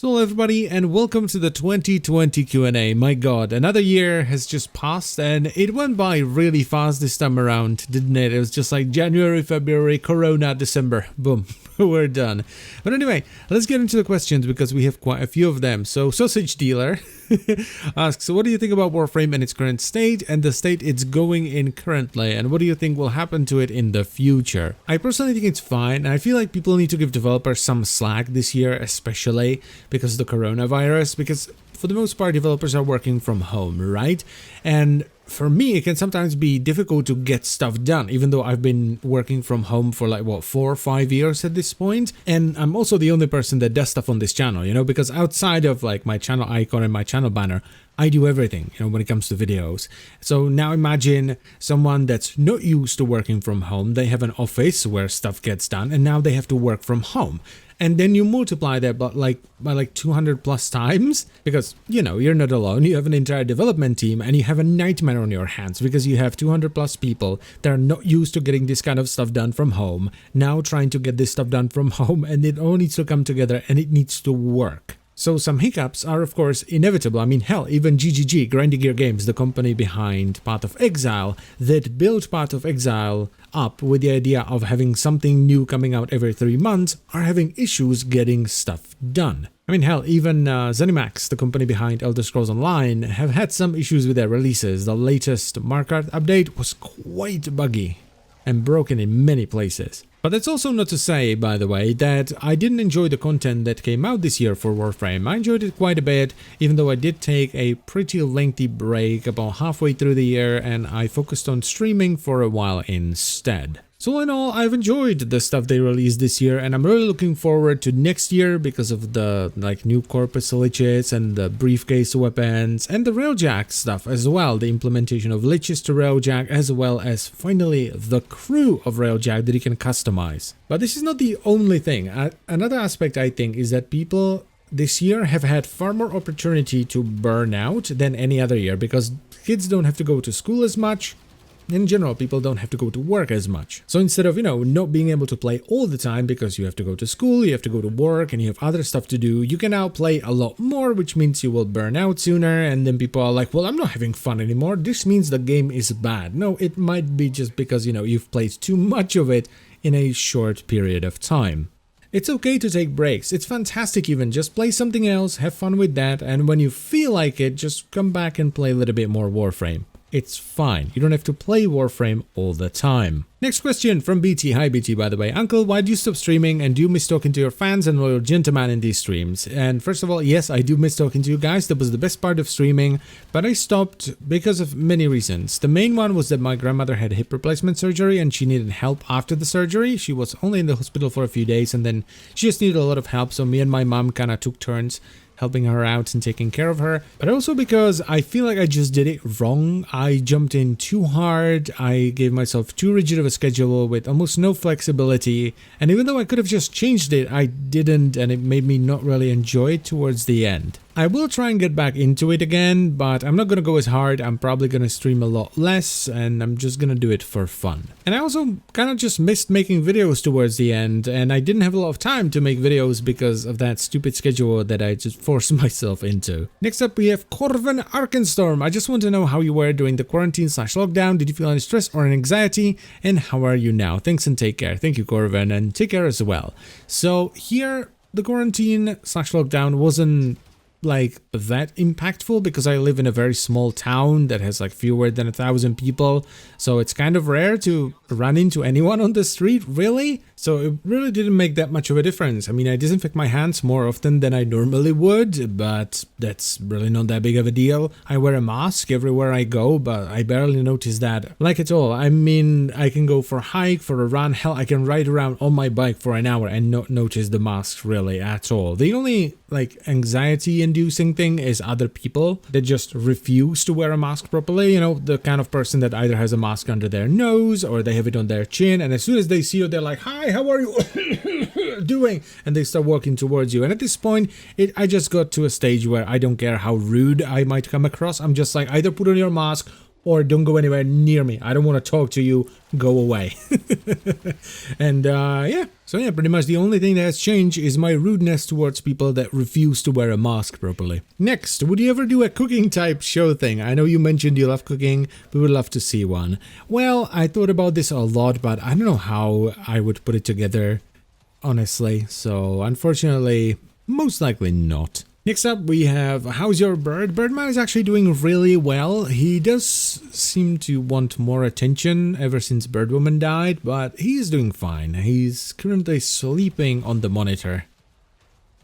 So hello everybody and welcome to the 2020 Q&A. My god, another year has just passed and it went by really fast this time around, didn't it? It was just like January, February, Corona, December, boom, we're done. But anyway, let's get into the questions because we have quite a few of them. So Sausage Dealer asks, what do you think about Warframe and its current state and the state it's going in currently, and what do you think will happen to it in the future? I personally think it's fine, and I feel like people need to give developers some slack this year, especially because of the coronavirus, because for the most part developers are working from home, right? And for me, it can sometimes be difficult to get stuff done, even though I've been working from home for like, what, 4 or 5 years at this point. And I'm also the only person that does stuff on this channel, you know, because outside of like my channel icon and my channel banner, I do everything, you know, when it comes to videos. So now imagine someone that's not used to working from home. They have an office where stuff gets done, and now they have to work from home. And then you multiply that by like 200 plus times, because, you know, you're not alone. You have an entire development team and you have a nightmare on your hands because you have 200 plus people that are not used to getting this kind of stuff done from home, now trying to get this stuff done from home, and it all needs to come together and it needs to work. So some hiccups are of course inevitable. I mean, hell, even GGG, Grinding Gear Games, the company behind Path of Exile, that built Path of Exile up with the idea of having something new coming out every 3 months, are having issues getting stuff done. I mean, hell, even ZeniMax, the company behind Elder Scrolls Online, have had some issues with their releases. The latest Markart update was quite buggy and broken in many places. But that's also not to say, by the way, that I didn't enjoy the content that came out this year for Warframe. I enjoyed it quite a bit, even though I did take a pretty lengthy break about halfway through the year, and I focused on streaming for a while instead. So all in all, I've enjoyed the stuff they released this year, and I'm really looking forward to next year because of the new corpus liches and the briefcase weapons and the railjack stuff as well, the implementation of liches to railjack, as well as finally the crew of railjack that you can customize. But this is not the only thing. Another aspect I think is that people this year have had far more opportunity to burn out than any other year because kids don't have to go to school as much. In general, people don't have to go to work as much. So instead of, you know, not being able to play all the time because you have to go to school, you have to go to work, and you have other stuff to do, you can now play a lot more, which means you will burn out sooner, and then people are like, well, I'm not having fun anymore. This means the game is bad. No, it might be just because, you know, you've played too much of it in a short period of time. It's okay to take breaks. It's fantastic even. Just play something else, have fun with that, and when you feel like it, just come back and play a little bit more Warframe. It's fine. You don't have to play Warframe all the time. Next question from BT. Hi BT, by the way. Uncle, why do you stop streaming, and do you miss talking to your fans and loyal gentlemen in these streams? And first of all, yes, I do miss talking to you guys. That was the best part of streaming, but I stopped because of many reasons. The main one was that my grandmother had hip replacement surgery and she needed help after the surgery. She was only in the hospital for a few days and then she just needed a lot of help, so me and my mom kind of took turns helping her out and taking care of her, but also because I feel like I just did it wrong. I jumped in too hard, I gave myself too rigid of a schedule with almost no flexibility, and even though I could have just changed it, I didn't, and it made me not really enjoy it towards the end. I will try and get back into it again, but I'm not gonna go as hard. I'm probably gonna stream a lot less, and I'm just gonna do it for fun. And I also kind of just missed making videos towards the end, and I didn't have a lot of time to make videos because of that stupid schedule that I just forced myself into. Next up we have Corvin Arkenstorm. I just want to know how you were during the quarantine/lockdown. Did you feel any stress or anxiety, and how are you now? Thanks and take care. Thank you, Corvin, and take care as well. So here, the quarantine/lockdown wasn't like that impactful because I live in a very small town that has like fewer than 1,000 people, so it's kind of rare to run into anyone on the street, really. So it really didn't make that much of a difference. I mean, I disinfect my hands more often than I normally would, but that's really not that big of a deal. I wear a mask everywhere I go, but I barely notice that like at all. I mean, I can go for a hike, for a run, hell, I can ride around on my bike for an hour and not notice the mask really at all. The only like anxiety inducing thing is other people that just refuse to wear a mask properly. You know, the kind of person that either has a mask under their nose or they have it on their chin, and as soon as they see you, they're like, hi, how are you doing? And they start walking towards you. And at this point, I just got to a stage where I don't care how rude I might come across. I'm just like, either put on your mask or don't go anywhere near me. I don't want to talk to you. Go away. And yeah, so yeah, pretty much the only thing that has changed is my rudeness towards people that refuse to wear a mask properly. Next, would you ever do a cooking type show thing? I know you mentioned you love cooking. We would love to see one. Well, I thought about this a lot, but I don't know how I would put it together, honestly. So unfortunately, most likely not. Next up, we have How's Your Bird? Birdman is actually doing really well. He does seem to want more attention ever since Birdwoman died, but he's doing fine. He's currently sleeping on the monitor.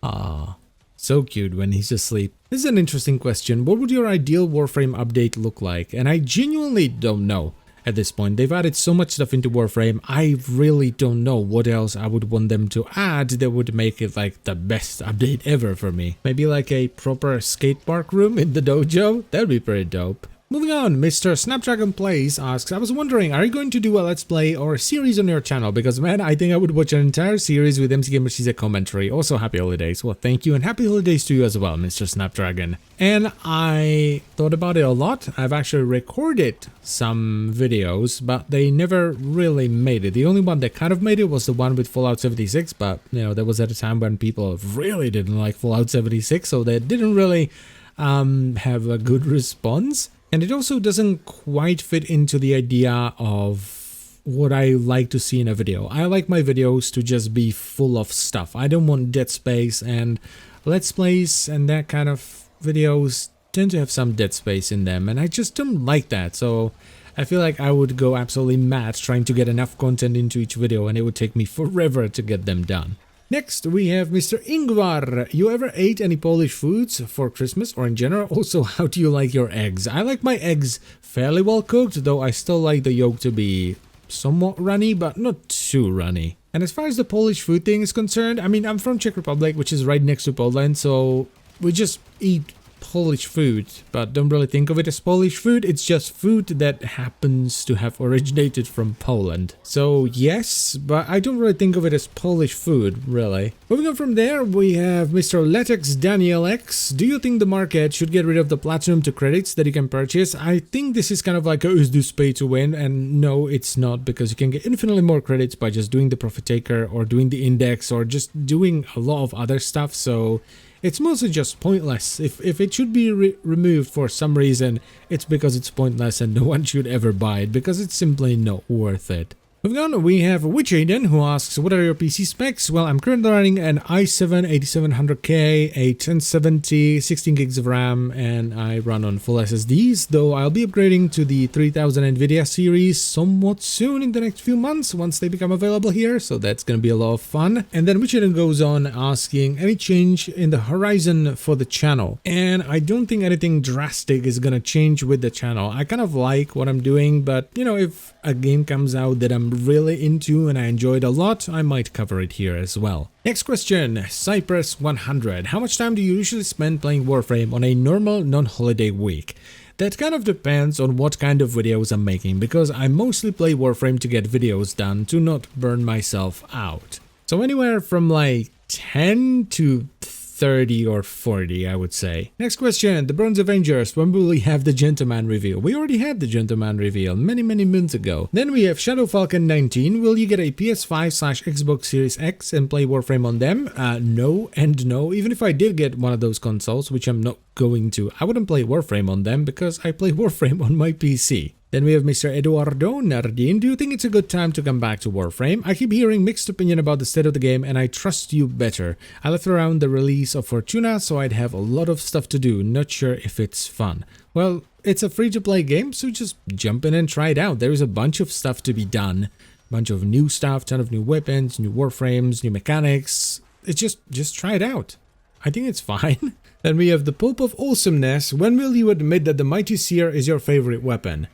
Ah, so cute when he's asleep. This is an interesting question. What would your ideal Warframe update look like? And I genuinely don't know. At this point, they've added so much stuff into Warframe, I really don't know what else I would want them to add that would make it like the best update ever for me. Maybe like a proper skate park room in the dojo? That'd be pretty dope. Moving on, Mr. Snapdragon Plays asks, I was wondering, are you going to do a Let's Play or a series on your channel? Because man, I think I would watch an entire series with MCGamerCZ commentary. Also, happy holidays. Well, thank you, and happy holidays to you as well, Mr. Snapdragon. And I thought about it a lot. I've actually recorded some videos, but they never really made it. The only one that kind of made it was the one with Fallout 76, but you know, that was at a time when people really didn't like Fallout 76, so they didn't really have a good response. And it also doesn't quite fit into the idea of what I like to see in a video. I like my videos to just be full of stuff. I don't want dead space, and Let's Plays and that kind of videos tend to have some dead space in them, and I just don't like that. So I feel like I would go absolutely mad trying to get enough content into each video, and it would take me forever to get them done. Next, we have Mr. Ingvar. You ever ate any Polish foods for Christmas or in general? Also, how do you like your eggs? I like my eggs fairly well cooked, though I still like the yolk to be somewhat runny, but not too runny. And as far as the Polish food thing is concerned, I mean, I'm from Czech Republic, which is right next to Poland, so we just eat Polish food, but don't really think of it as Polish food. It's just food that happens to have originated from Poland. So yes, but I don't really think of it as Polish food, really. Moving on from there, we have Mr. Latex Daniel X. Do you think the market should get rid of the platinum to credits that you can purchase? I think this is kind of like, is this pay to win? And no, it's not, because you can get infinitely more credits by just doing the profit taker or doing the index or just doing a lot of other stuff. So it's mostly just pointless. If it should be removed for some reason, it's because it's pointless and no one should ever buy it, because it's simply not worth it. Moving on, we have Witch Aiden, who asks, what are your PC specs? Well, I'm currently running an i7-8700K, a 1070, 16 gigs of RAM, and I run on full SSDs, though I'll be upgrading to the 3000 Nvidia series somewhat soon in the next few months, once they become available here, so that's gonna be a lot of fun. And then Witch Aiden goes on asking, any change in the horizon for the channel? And I don't think anything drastic is gonna change with the channel. I kind of like what I'm doing, but you know, if a game comes out that I'm really into and I enjoyed a lot, I might cover it here as well. Next question, Cypress 100. How much time do you usually spend playing Warframe on a normal non-holiday week? That kind of depends on what kind of videos I'm making, because I mostly play Warframe to get videos done, to not burn myself out. So anywhere from like 10 to 30 or 40, I would say. Next question, the Bronze Avengers. When will we have the Gentleman reveal? We already had the Gentleman reveal many months ago. Then we have Shadow Falcon 19. Will you get a PS5/Xbox Series X and play Warframe on them? No and no. Even if I did get one of those consoles, which I'm not going to, I wouldn't play Warframe on them because I play Warframe on my PC. Then we have Mr. Eduardo Nardin. Do you think it's a good time to come back to Warframe? I keep hearing mixed opinion about the state of the game, and I trust you better. I left around the release of Fortuna, so I'd have a lot of stuff to do. Not sure if it's fun. Well, it's a free-to-play game, so just jump in and try it out. There is a bunch of stuff to be done. Bunch of new stuff, ton of new weapons, new Warframes, new mechanics. It's just try it out. I think it's fine. Then we have the Pope of Awesomeness. When will you admit that the Mighty Seer is your favorite weapon?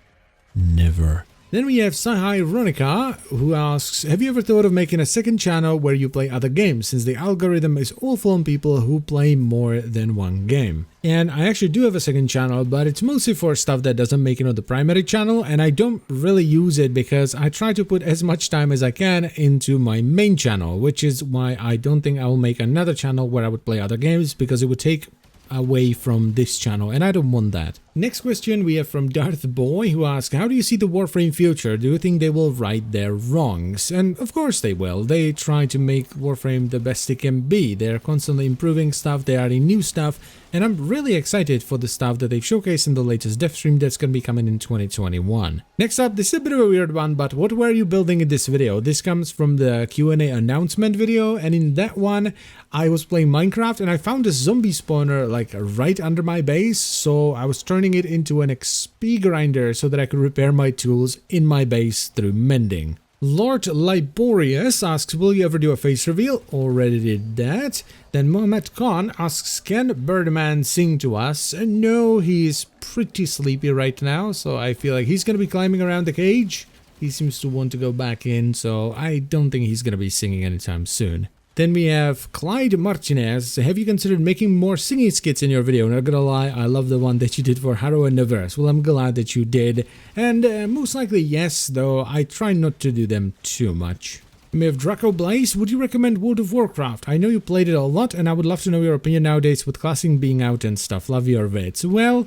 Never. Then we have Sahai Ronica, who asks, have you ever thought of making a second channel where you play other games, since the algorithm is awful on people who play more than one game? And I actually do have a second channel, but it's mostly for stuff that doesn't make it on the primary channel, and I don't really use it because I try to put as much time as I can into my main channel, which is why I don't think I will make another channel where I would play other games, because it would take away from this channel, and I don't want that. Next question we have from Darth Boy, who asks, how do you see the Warframe future? Do you think they will right their wrongs? And of course they will. They try to make Warframe the best it can be. They're constantly improving stuff, they're adding new stuff, and I'm really excited for the stuff that they've showcased in the latest dev stream that's going to be coming in 2021. Next up, this is a bit of a weird one, but what were you building in this video? This comes from the Q&A announcement video, and in that one, I was playing Minecraft and I found a zombie spawner like right under my base, so I was turning it into an XP grinder so that I could repair my tools in my base through mending. Lord Liborius asks, will you ever do a face reveal? Already did that. Then Mohammed Khan asks, can Birdman sing to us? No, he's pretty sleepy right now, so I feel like he's going to be climbing around the cage. He seems to want to go back in, so I don't think he's going to be singing anytime soon. Then we have Clyde Martinez. Have you considered making more singing skits in your video? Not gonna lie, I love the one that you did for Harrow and the Verse. Well, I'm glad that you did. And most likely yes, though I try not to do them too much. We have Draco Blaze. Would you recommend World of Warcraft? I know you played it a lot and I would love to know your opinion nowadays with Classic being out and stuff. Love your vids. Well,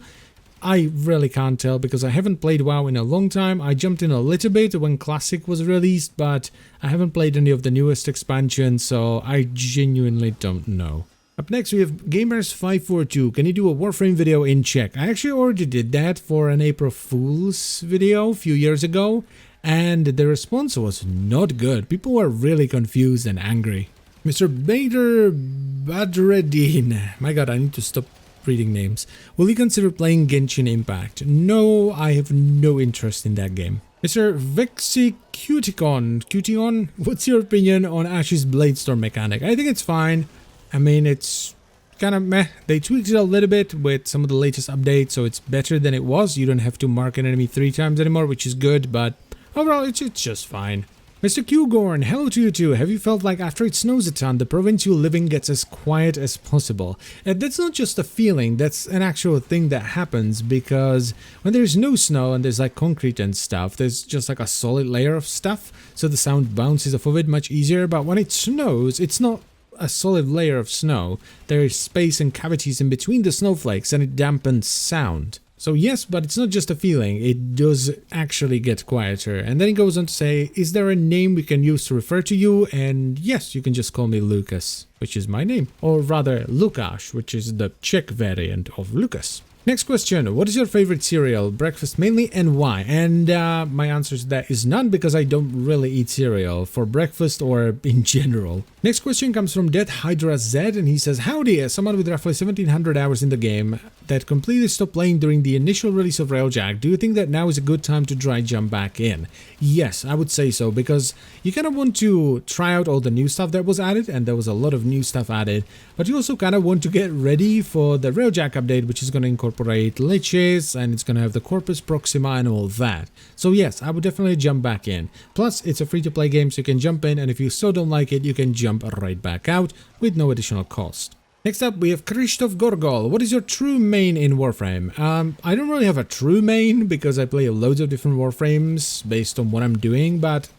I really can't tell because I haven't played WoW in a long time. I jumped in a little bit when Classic was released, but I haven't played any of the newest expansions, so I genuinely don't know. Up next we have Gamers542. Can you do a Warframe video in Czech? I actually already did that for an April Fool's video a few years ago, and the response was not good. People were really confused and angry. Mr. Bader Badreddin. My god, I need to stop reading names. Will you consider playing Genshin Impact? No, I have no interest in that game. Mr. Vexy Cution, what's your opinion on Ash's Bladestorm mechanic? I think it's fine. I mean, it's kind of meh. They tweaked it a little bit with some of the latest updates, so it's better than it was. You don't have to mark an enemy 3 times anymore, which is good, but overall, it's just fine. Mr. Qgorn, hello to you too. Have you felt like after it snows a ton, the province you live in gets as quiet as possible? And that's not just a feeling, that's an actual thing that happens, because when there's no snow and there's like concrete and stuff, there's just like a solid layer of stuff, so the sound bounces off of it much easier. But when it snows, it's not a solid layer of snow. There is space and cavities in between the snowflakes and it dampens sound. So yes, but it's not just a feeling, it does actually get quieter. And then he goes on to say, is there a name we can use to refer to you? And yes, you can just call me Lucas, which is my name. Or rather, Lukáš, which is the Czech variant of Lucas. Next question, what is your favorite cereal? Breakfast mainly, and why? And my answer to that is none, because I don't really eat cereal for breakfast or in general. Next question comes from Dead Hydra Z, and he says, howdy, as someone with roughly 1700 hours in the game that completely stopped playing during the initial release of Railjack, do you think that now is a good time to try jump back in? Yes, I would say so, because you kind of want to try out all the new stuff that was added, and there was a lot of new stuff added, but you also kind of want to get ready for the Railjack update, which is going to incorporate liches, and it's going to have the Corpus Proxima and all that. So yes, I would definitely jump back in. Plus, it's a free-to-play game, so you can jump in, and if you still don't like it, you can jump right back out with no additional cost. Next up, we have Krzysztof Gorgol. What is your true main in Warframe? I don't really have a true main because I play loads of different Warframes based on what I'm doing, but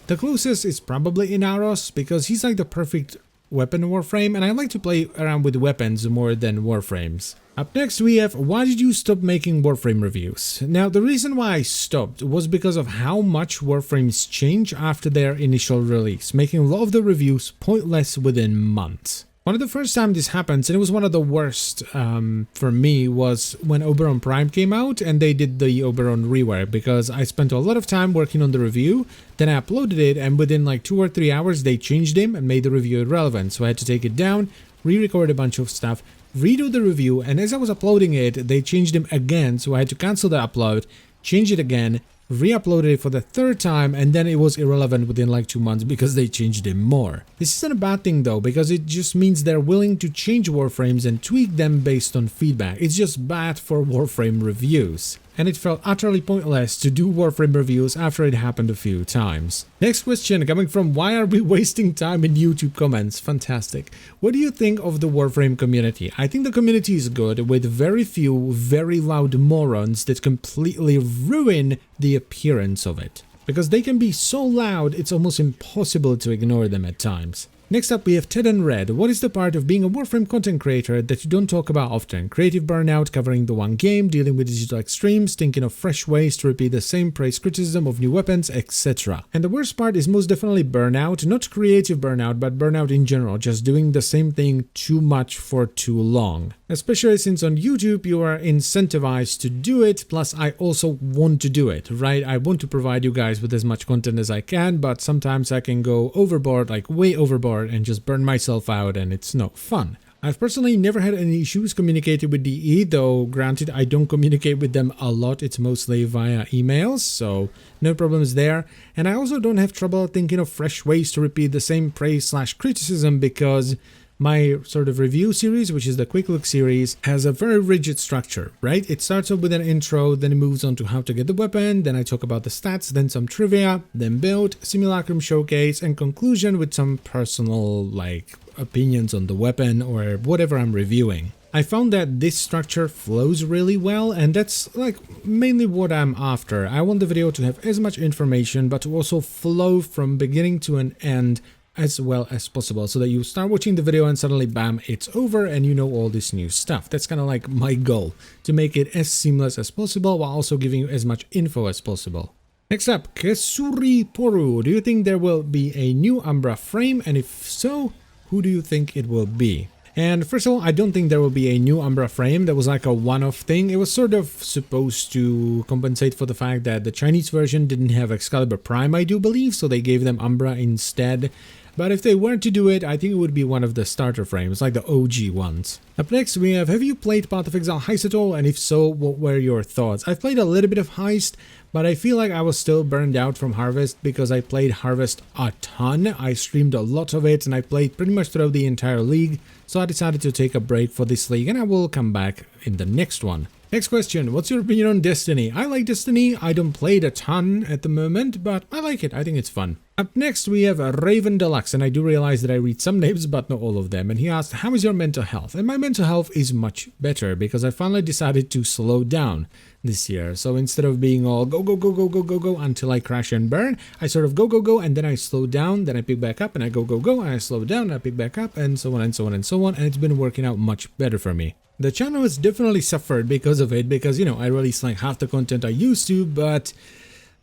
the closest is probably Inaros because he's like the perfect weapon Warframe, and I like to play around with weapons more than Warframes. Up next we have, why did you stop making Warframe reviews? Now the reason why I stopped was because of how much Warframes change after their initial release, making a lot of the reviews pointless within months. One of the first time this happens, and it was one of the worst for me, was when Oberon Prime came out and they did the Oberon rework, because I spent a lot of time working on the review, then I uploaded it, and within like 2 or 3 hours they changed him and made the review irrelevant, so I had to take it down, re-record a bunch of stuff, redo the review, and as I was uploading it, they changed him again, so I had to cancel the upload, change it again, re-uploaded it for the 3rd time, and then it was irrelevant within like 2 months because they changed it more. This isn't a bad thing though, because it just means they're willing to change Warframes and tweak them based on feedback. It's just bad for Warframe reviews. And it felt utterly pointless to do Warframe reviews after it happened a few times. Next question coming from, why are we wasting time in YouTube comments? Fantastic. What do you think of the Warframe community? I think the community is good, with very few very loud morons that completely ruin the appearance of it. Because they can be so loud, it's almost impossible to ignore them at times. Next up, we have Ted and Red. What is the part of being a Warframe content creator that you don't talk about often? Creative burnout, covering the one game, dealing with digital extremes, thinking of fresh ways to repeat the same praise criticism of new weapons, etc. And the worst part is most definitely burnout, not creative burnout, but burnout in general, just doing the same thing too much for too long. Especially since on YouTube you are incentivized to do it, plus I also want to do it, right? I want to provide you guys with as much content as I can, but sometimes I can go overboard, like way overboard, and just burn myself out, and it's no fun. I've personally never had any issues communicating with DE, though granted I don't communicate with them a lot, it's mostly via emails, so no problems there. And I also don't have trouble thinking of fresh ways to repeat the same praise/criticism because my sort of review series, which is the Quick Look series, has a very rigid structure, right? It starts off with an intro, then it moves on to how to get the weapon, then I talk about the stats, then some trivia, then build, simulacrum showcase, and conclusion with some personal, like, opinions on the weapon or whatever I'm reviewing. I found that this structure flows really well, and that's like mainly what I'm after. I want the video to have as much information, but to also flow from beginning to an end as well as possible, so that you start watching the video and suddenly bam, it's over and you know all this new stuff. That's kind of like my goal, to make it as seamless as possible while also giving you as much info as possible. Next up, Kesuri Poru. Do you think there will be a new Umbra frame, and if so, who do you think it will be? And first of all, I don't think there will be a new Umbra frame. That was like a one-off thing. It was sort of supposed to compensate for the fact that the Chinese version didn't have Excalibur Prime, I do believe, so they gave them Umbra instead. But if they were to do it, I think it would be one of the starter frames, like the OG ones. Up next, we have you played Path of Exile Heist at all? And if so, what were your thoughts? I've played a little bit of Heist, but I feel like I was still burned out from Harvest because I played Harvest a ton. I streamed a lot of it and I played pretty much throughout the entire league. So I decided to take a break for this league and I will come back in the next one. Next question, what's your opinion on Destiny? I like Destiny, I don't play it a ton at the moment, but I like it, I think it's fun. Up next we have Raven Deluxe, and I do realize that I read some names but not all of them, and he asked, how is your mental health? And my mental health is much better because I finally decided to slow down this year. So instead of being all go, go, go, go, go, go, go until I crash and burn, I sort of go, go, go, and then I slow down, then I pick back up, and I go, go, go, and I slow down, and I pick back up, and so on and so on and so on, and it's been working out much better for me. The channel has definitely suffered because of it, because, you know, I release like half the content I used to, but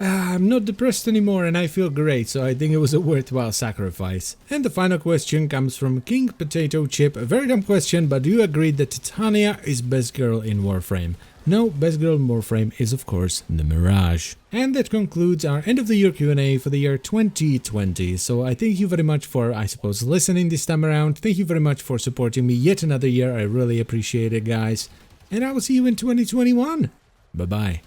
I'm not depressed anymore and I feel great, so I think it was a worthwhile sacrifice. And the final question comes from King Potato Chip. A very dumb question, but do you agree that Titania is best girl in Warframe? No, best girl in Warframe is of course the Mirage. And that concludes our end of the year Q&A for the year 2020. So I thank you very much for, I suppose, listening this time around. Thank you very much for supporting me yet another year. I really appreciate it, guys. And I will see you in 2021. Bye-bye.